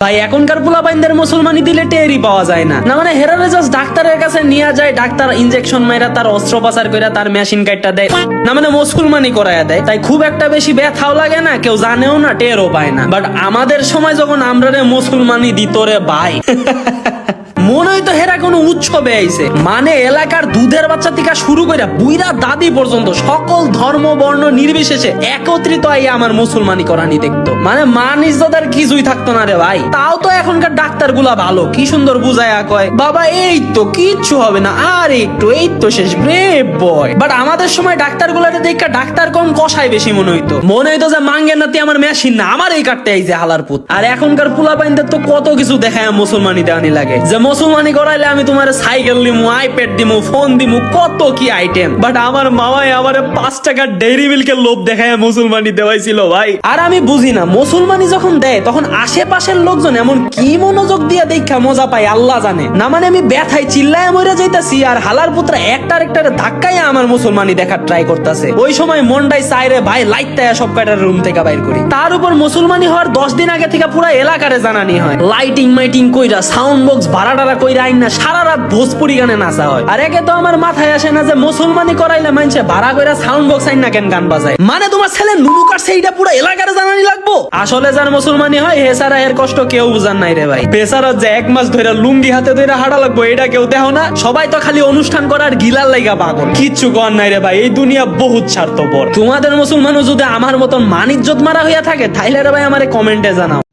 ভাই এখনকার পোলাপাইনদের মুসলমানি দিলে টেরই পাওয়া যায় না। না মানে হেরারে জাস্ট ডাক্তারের কাছে নিয়ে যায়, ডাক্তার ইনজেকশন মাইরা তার অস্ত্রোপচার কইরা তার মেশিন কাটটা দেয়, না মানে মুসলমানি করায়া দেয়। তাই খুব একটা বেশি ব্যথাও লাগে না, কেউ জানেও না, টেরও পায় না। বাট আমাদের সময় যখন আমরা রে মুসলমানি দিত রে ভাই, মনে হইতো হেরা কোনো উৎসবে আইছে। মানে এলাকার দুধের বাচ্চা থেকে শুরু করে বুইরা দাদি পর্যন্ত সকল ধর্ম বর্ণ নির্বিশেষে একত্রিত আইয়া আমার মুসলমানি করানি দেখতো। মানে মান ইজ্জতের কিছুই থাকতো না রে ভাই। তাও তো এখনকার ডাক্তার গুলা ভালো, কি সুন্দর বুঝায়া কয়, বাবা এই তো কিচ্ছু হবে না, আর একটু, এই তো শেষ, ব্রেভ বয়। বাট আমাদের সময় ডাক্তার গুলারে দেখা ডাক্তার কম কষায় বেশি মনে হইতো যে মাঙ্গের নাতি আমার মেশিন না, আমার এই কাটতে আইছে হালার পুত। আর এখনকার পোলাপাইনদের তো কত কিছু দেখায় মুসলমানি দেওয়ানি লাগে, যে মুসলমানি করাইলে আমি তোমার সাইকেল দিমু, আইপ্যাড দিমু, ফোন দিমু, কত কি আইটেম। বাট আমার মামাই আমার 5 টাকার ডেইরি মিল্কের লোভ দেখায় মুসলমানি দেওয়াইছিল ভাই। আর আমি বুঝি না, মুসলমানি যখন দেয় তখন আশেপাশের লোকজন এমন কি মনোযোগ দিয়ে দেখা মজা পায় আল্লাহ জানে। না মানে আমি ব্যথায় চিল্লায় মরে যাইতাছি, আর হালার পুত্রা একটার ধাক্কায় আমার মুসলমানি দেখার ট্রাই করতেছে। ওই সময় মনটাই চাইরে ভাই লাইটটায় সব কয়টার রুম থেকে বাইর করি। তার উপর মুসলমানি হওয়ার 10 দিন আগে থেকে পুরো এলাকারে জানানি হয়, লাইটিং মাইটিং কইরা, সাউন্ড বক্স ভাড়াটারা কইরা আইনা সারা রাত ভোজপুরি গানে নাচা হয়। আর একে তো আমার মাথায় আসে না যে মুসলমানি করাইলে মানুষে ভাড়া কইরা সাউন্ড বক্স আইনা কেন গান বাজায়। মানে তোমার ছেলে নুনু কাটছে এইটা পুরো এলাকারে জানানি লাগবো। আসলে যার মুসলমানি হয় হে সারা এর কষ্ট কেউ বুঝান নাই রে ভাই। বেচারা যে 1 মাস ধরে লুঙ্গি হাতে ধরে হাঁটা লাগবো, এটা কেউ দেখো না। সবাই তো খালি অনুষ্ঠান করার গিলার লাইগা পাগল, কিচ্ছু কর নাই রে ভাই। এই দুনিয়া বহুত স্বার্থপর। তোমাদের মুসলমানও যদি আমার মতন মান ইজ্জত মারা হইয়া থাকে তাইলে রে ভাই আমারে কমেন্টে জানাও।